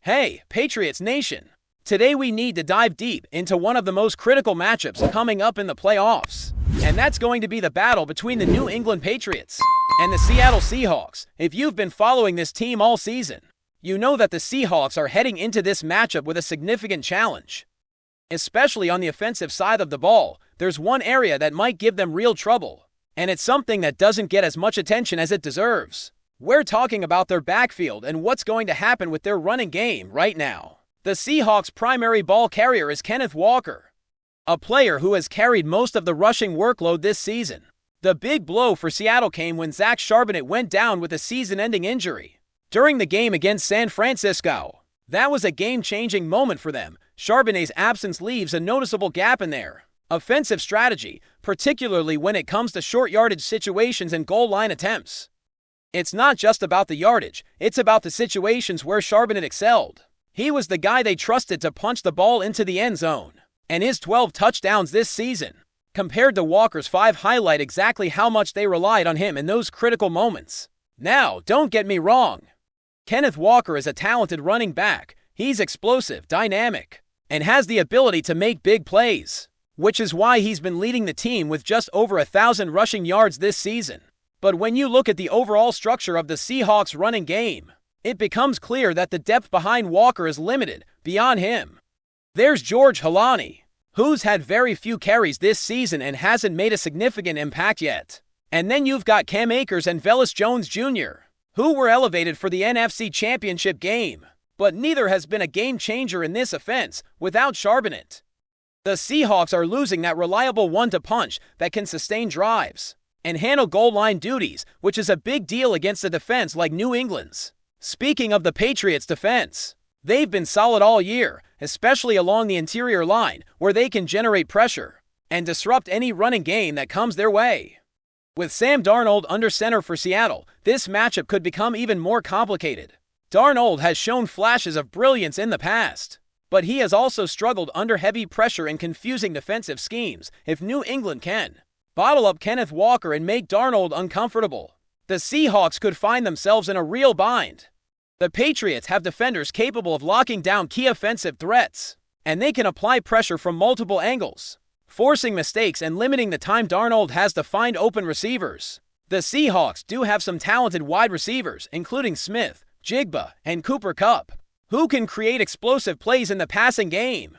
Hey, Patriots Nation! Today we need to dive deep into one of the most critical matchups coming up in the playoffs. And that's going to be the battle between the New England Patriots and the Seattle Seahawks. If you've been following this team all season, you know that the Seahawks are heading into this matchup with a significant challenge. Especially on the offensive side of the ball, there's one area that might give them real trouble, and it's something that doesn't get as much attention as it deserves. We're talking about their backfield and what's going to happen with their running game right now. The Seahawks' primary ball carrier is Kenneth Walker, a player who has carried most of the rushing workload this season. The big blow for Seattle came when Zach Charbonnet went down with a season-ending injury during the game against San Francisco. That was a game-changing moment for them. Charbonnet's absence leaves a noticeable gap in their offensive strategy, particularly when it comes to short yardage situations and goal line attempts. It's not just about the yardage, it's about the situations where Charbonnet excelled. He was the guy they trusted to punch the ball into the end zone, and his 12 touchdowns this season, compared to Walker's 5, highlight exactly how much they relied on him in those critical moments. Now, don't get me wrong. Kenneth Walker is a talented running back. He's explosive, dynamic, and has the ability to make big plays, which is why he's been leading the team with just over 1,000 rushing yards this season. But when you look at the overall structure of the Seahawks' running game, it becomes clear that the depth behind Walker is limited. Beyond him, there's George Holani, who's had very few carries this season and hasn't made a significant impact yet. And then you've got Cam Akers and Velus Jones Jr., who were elevated for the NFC Championship game, but neither has been a game-changer in this offense without Charbonnet. The Seahawks are losing that reliable one-two punch that can sustain drives and handle goal line duties, which is a big deal against a defense like New England's. Speaking of the Patriots' defense, they've been solid all year, especially along the interior line, where they can generate pressure and disrupt any running game that comes their way. With Sam Darnold under center for Seattle, this matchup could become even more complicated. Darnold has shown flashes of brilliance in the past, but he has also struggled under heavy pressure and confusing defensive schemes. If New England can bottle up Kenneth Walker and make Darnold uncomfortable, the Seahawks could find themselves in a real bind. The Patriots have defenders capable of locking down key offensive threats, and they can apply pressure from multiple angles, forcing mistakes and limiting the time Darnold has to find open receivers. The Seahawks do have some talented wide receivers, including Smith, Jigba, and Cooper Kupp, who can create explosive plays in the passing game.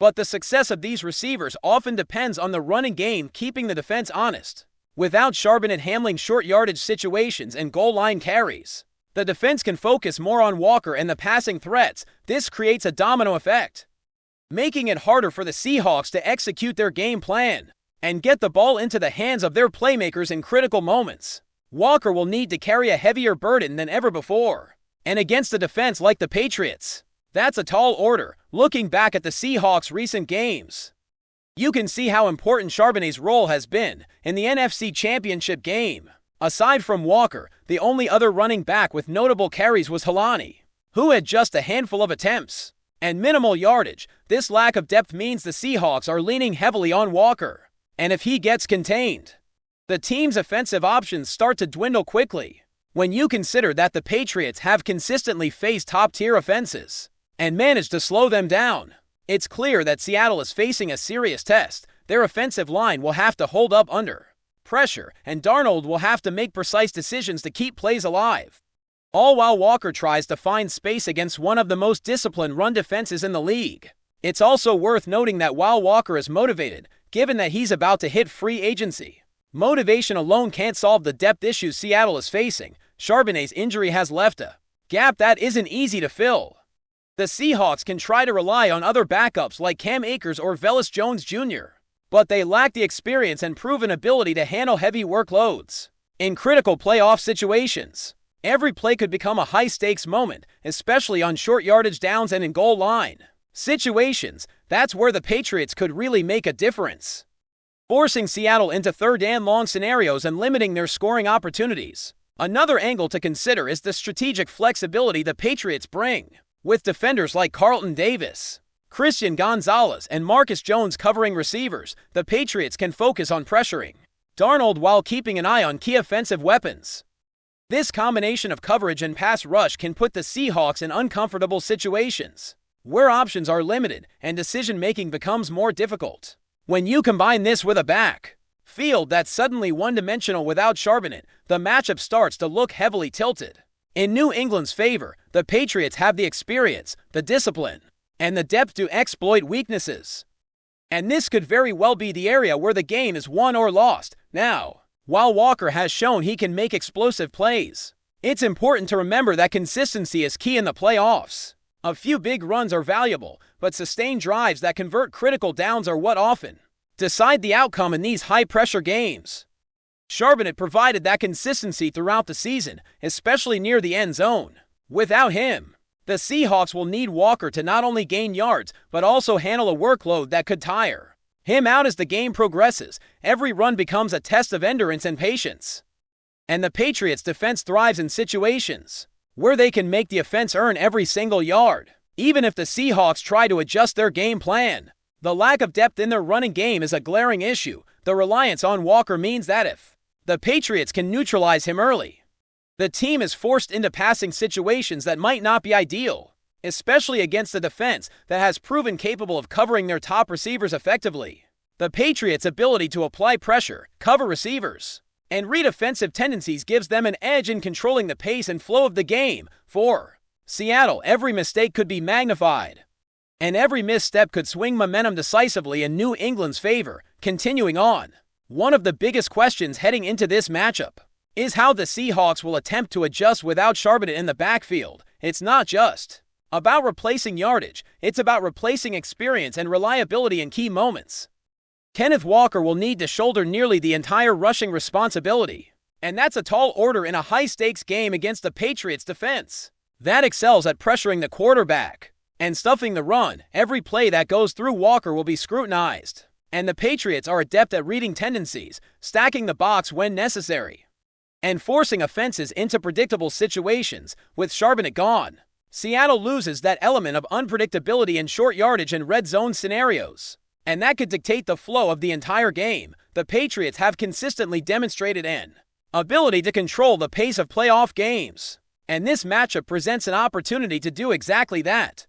But the success of these receivers often depends on the running game keeping the defense honest. Without Charbonnet handling short yardage situations and goal line carries, the defense can focus more on Walker and the passing threats. This creates a domino effect, making it harder for the Seahawks to execute their game plan and get the ball into the hands of their playmakers in critical moments. Walker will need to carry a heavier burden than ever before, and against a defense like the Patriots, that's a tall order. Looking back at the Seahawks' recent games, you can see how important Charbonnet's role has been in the NFC Championship game. Aside from Walker, the only other running back with notable carries was Holani, who had just a handful of attempts and minimal yardage. This lack of depth means the Seahawks are leaning heavily on Walker, and if he gets contained, the team's offensive options start to dwindle quickly. When you consider that the Patriots have consistently faced top-tier offenses and managed to slow them down, it's clear that Seattle is facing a serious test. Their offensive line will have to hold up under pressure, and Darnold will have to make precise decisions to keep plays alive, all while Walker tries to find space against one of the most disciplined run defenses in the league. It's also worth noting that while Walker is motivated, given that he's about to hit free agency, motivation alone can't solve the depth issues Seattle is facing. Charbonnet's injury has left a gap that isn't easy to fill. The Seahawks can try to rely on other backups like Cam Akers or Velus Jones Jr., but they lack the experience and proven ability to handle heavy workloads in critical playoff situations. Every play could become a high-stakes moment, especially on short yardage downs and in goal line situations. That's where the Patriots could really make a difference, forcing Seattle into third-and-long scenarios and limiting their scoring opportunities. Another angle to consider is the strategic flexibility the Patriots bring. With defenders like Carlton Davis, Christian Gonzalez, and Marcus Jones covering receivers, the Patriots can focus on pressuring Darnold while keeping an eye on key offensive weapons. This combination of coverage and pass rush can put the Seahawks in uncomfortable situations, where options are limited and decision-making becomes more difficult. When you combine this with a backfield that's suddenly one-dimensional without Charbonnet, the matchup starts to look heavily tilted. In New England's favor, the Patriots have the experience, the discipline, and the depth to exploit weaknesses. And this could very well be the area where the game is won or lost. Now, while Walker has shown he can make explosive plays, it's important to remember that consistency is key in the playoffs. A few big runs are valuable, but sustained drives that convert critical downs are what often decide the outcome in these high-pressure games. Charbonnet provided that consistency throughout the season, especially near the end zone. Without him, the Seahawks will need Walker to not only gain yards, but also handle a workload that could tire him out as the game progresses. Every run becomes a test of endurance and patience. And the Patriots' defense thrives in situations where they can make the offense earn every single yard. Even if the Seahawks try to adjust their game plan, the lack of depth in their running game is a glaring issue. The reliance on Walker means that if the Patriots can neutralize him early, the team is forced into passing situations that might not be ideal, especially against a defense that has proven capable of covering their top receivers effectively. The Patriots' ability to apply pressure, cover receivers, and read offensive tendencies gives them an edge in controlling the pace and flow of the game. For Seattle, every mistake could be magnified, and every misstep could swing momentum decisively in New England's favor. Continuing on, one of the biggest questions heading into this matchup is how the Seahawks will attempt to adjust without Charbonnet in the backfield. It's not just about replacing yardage, it's about replacing experience and reliability in key moments. Kenneth Walker will need to shoulder nearly the entire rushing responsibility, and that's a tall order in a high-stakes game against the Patriots' defense that excels at pressuring the quarterback and stuffing the run. Every play that goes through Walker will be scrutinized, and the Patriots are adept at reading tendencies, stacking the box when necessary, and forcing offenses into predictable situations. With Charbonnet gone, Seattle loses that element of unpredictability in short yardage and red zone scenarios, and that could dictate the flow of the entire game. The Patriots have consistently demonstrated an ability to control the pace of playoff games, and this matchup presents an opportunity to do exactly that.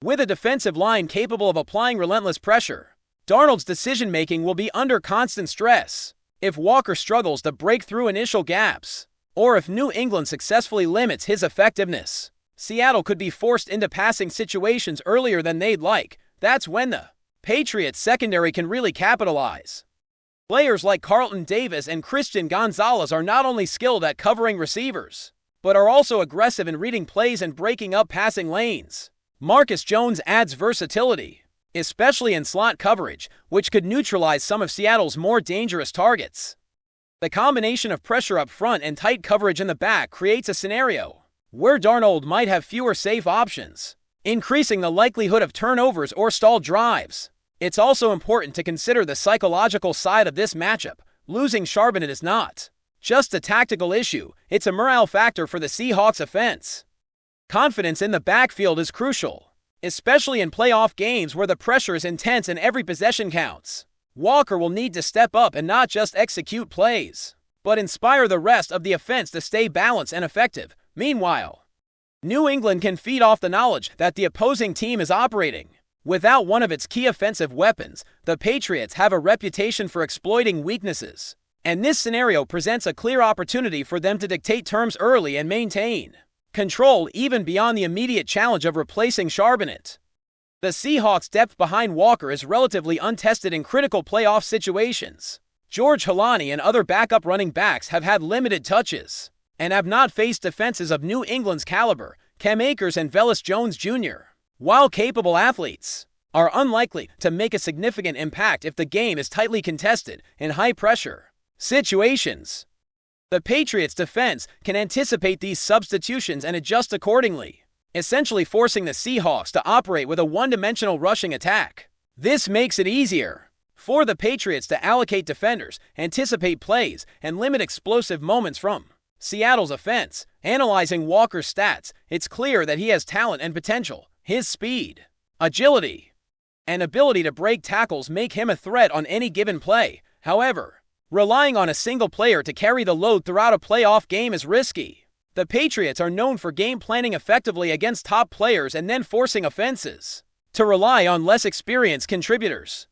With a defensive line capable of applying relentless pressure, Darnold's decision-making will be under constant stress. If Walker struggles to break through initial gaps, or if New England successfully limits his effectiveness, Seattle could be forced into passing situations earlier than they'd like. That's when the Patriots' secondary can really capitalize. Players like Carlton Davis and Christian Gonzalez are not only skilled at covering receivers, but are also aggressive in reading plays and breaking up passing lanes. Marcus Jones adds versatility, especially in slot coverage, which could neutralize some of Seattle's more dangerous targets. The combination of pressure up front and tight coverage in the back creates a scenario where Darnold might have fewer safe options, increasing the likelihood of turnovers or stalled drives. It's also important to consider the psychological side of this matchup. Losing Charbonnet is not just a tactical issue, it's a morale factor for the Seahawks offense. Confidence in the backfield is crucial, especially in playoff games where the pressure is intense and every possession counts. Walker will need to step up and not just execute plays, but inspire the rest of the offense to stay balanced and effective. Meanwhile, New England can feed off the knowledge that the opposing team is operating without one of its key offensive weapons. The Patriots have a reputation for exploiting weaknesses, and this scenario presents a clear opportunity for them to dictate terms early and maintain control even beyond the immediate challenge of replacing Charbonnet. The Seahawks' depth behind Walker is relatively untested in critical playoff situations. George Halani and other backup running backs have had limited touches and have not faced defenses of New England's caliber. Cam Akers and Velus Jones Jr., while capable athletes, are unlikely to make a significant impact if the game is tightly contested in high-pressure situations. The Patriots' defense can anticipate these substitutions and adjust accordingly, essentially forcing the Seahawks to operate with a one-dimensional rushing attack. This makes it easier for the Patriots to allocate defenders, anticipate plays, and limit explosive moments from Seattle's offense. Analyzing Walker's stats, it's clear that he has talent and potential. His speed, agility, and ability to break tackles make him a threat on any given play. However, relying on a single player to carry the load throughout a playoff game is risky. The Patriots are known for game planning effectively against top players and then forcing offenses to rely on less experienced contributors.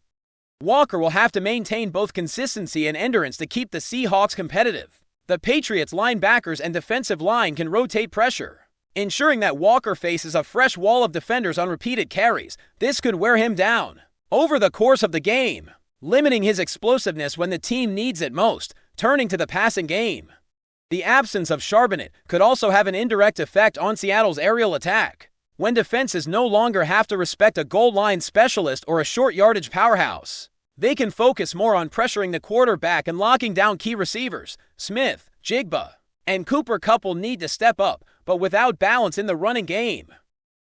Walker will have to maintain both consistency and endurance to keep the Seahawks competitive. The Patriots' linebackers and defensive line can rotate pressure, ensuring that Walker faces a fresh wall of defenders on repeated carries. This could wear him down over the course of the game, limiting his explosiveness when the team needs it most, turning to the passing game. The absence of Charbonnet could also have an indirect effect on Seattle's aerial attack, when defenses no longer have to respect a goal line specialist or a short yardage powerhouse. They can focus more on pressuring the quarterback and locking down key receivers. Smith, Jigba, and Cooper Kupp will need to step up, but without balance in the running game,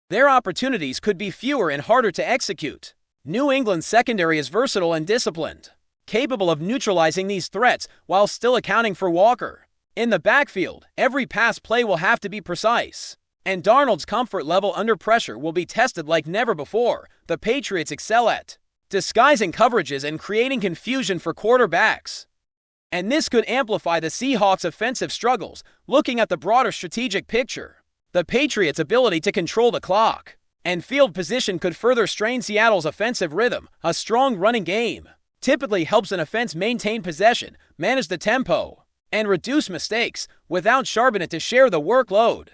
their opportunities could be fewer and harder to execute. New England's secondary is versatile and disciplined, capable of neutralizing these threats while still accounting for Walker. In the backfield, every pass play will have to be precise, and Darnold's comfort level under pressure will be tested like never before. The Patriots excel at disguising coverages and creating confusion for quarterbacks, and this could amplify the Seahawks' offensive struggles. Looking at the broader strategic picture, the Patriots' ability to control the clock and field position could further strain Seattle's offensive rhythm. A strong running game typically helps an offense maintain possession, manage the tempo, and reduce mistakes without Charbonnet to share the workload.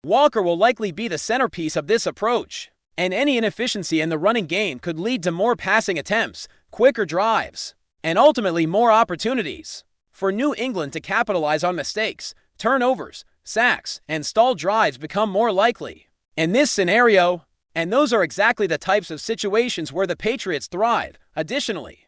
Walker will likely be the centerpiece of this approach, and any inefficiency in the running game could lead to more passing attempts, quicker drives, and ultimately more opportunities for New England to capitalize on mistakes. Turnovers, sacks, and stalled drives become more likely in this scenario, and those are exactly the types of situations where the Patriots thrive. Additionally,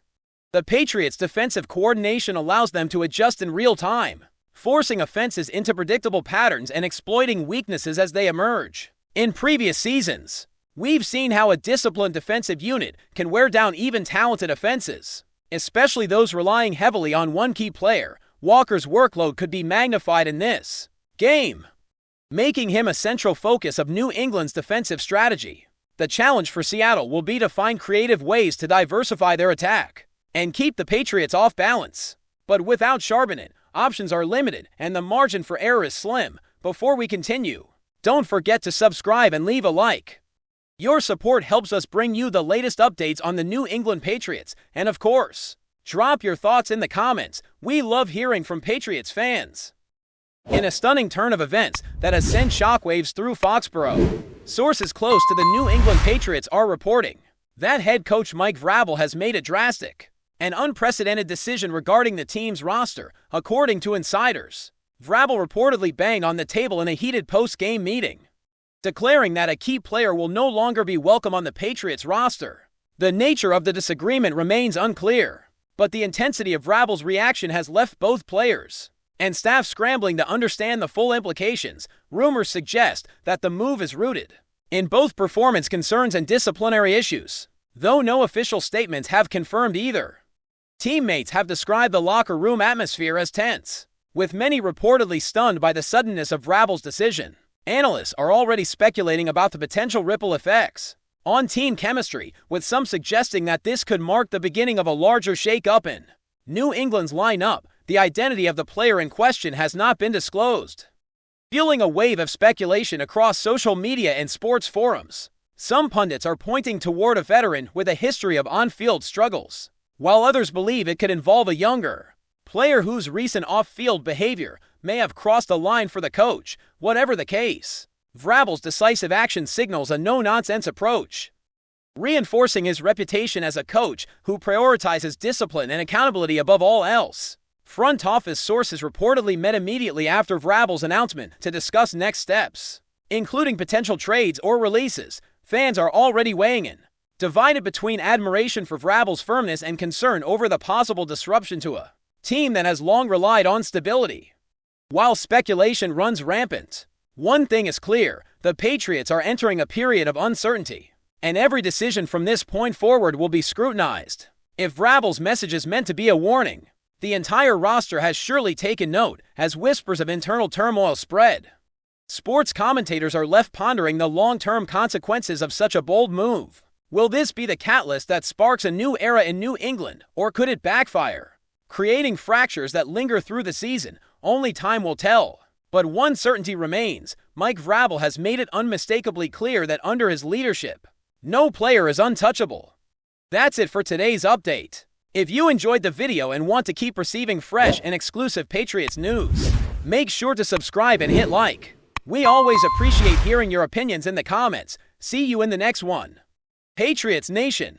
the Patriots' defensive coordination allows them to adjust in real time, forcing offenses into predictable patterns and exploiting weaknesses as they emerge. In previous seasons, we've seen how a disciplined defensive unit can wear down even talented offenses, especially those relying heavily on one key player. Walker's workload could be magnified in this game, making him a central focus of New England's defensive strategy. The challenge for Seattle will be to find creative ways to diversify their attack and keep the Patriots off balance. But without Charbonnet, options are limited and the margin for error is slim. Before we continue, don't forget to subscribe and leave a like. Your support helps us bring you the latest updates on the New England Patriots, and of course, drop your thoughts in the comments. We love hearing from Patriots fans. In a stunning turn of events that has sent shockwaves through Foxborough, sources close to the New England Patriots are reporting that head coach Mike Vrabel has made a drastic and unprecedented decision regarding the team's roster. According to insiders, Vrabel reportedly banged on the table in a heated post-game meeting, declaring that a key player will no longer be welcome on the Patriots roster. The nature of the disagreement remains unclear, but the intensity of Vrabel's reaction has left both players and staff scrambling to understand the full implications. Rumors suggest that the move is rooted in both performance concerns and disciplinary issues, though no official statements have confirmed either. Teammates have described the locker room atmosphere as tense, with many reportedly stunned by the suddenness of Vrabel's decision. Analysts are already speculating about the potential ripple effects on team chemistry, with some suggesting that this could mark the beginning of a larger shake-up in New England's lineup. The identity of the player in question has not been disclosed, fueling a wave of speculation across social media and sports forums. Some pundits are pointing toward a veteran with a history of on-field struggles, while others believe it could involve a younger player whose recent off-field behavior may have crossed a line for the coach. Whatever the case, Vrabel's decisive action signals a no-nonsense approach, reinforcing his reputation as a coach who prioritizes discipline and accountability above all else. Front office sources reportedly met immediately after Vrabel's announcement to discuss next steps, including potential trades or releases. Fans are already weighing in, divided between admiration for Vrabel's firmness and concern over the possible disruption to a team that has long relied on stability. While speculation runs rampant, one thing is clear: the Patriots are entering a period of uncertainty, and every decision from this point forward will be scrutinized. If Vrabel's message is meant to be a warning, the entire roster has surely taken note. As whispers of internal turmoil spread, sports commentators are left pondering the long-term consequences of such a bold move. Will this be the catalyst that sparks a new era in New England, or could it backfire, creating fractures that linger through the season? Only time will tell. But one certainty remains: Mike Vrabel has made it unmistakably clear that under his leadership, no player is untouchable. That's it for today's update. If you enjoyed the video and want to keep receiving fresh and exclusive Patriots news, make sure to subscribe and hit like. We always appreciate hearing your opinions in the comments. See you in the next one. Patriots Nation.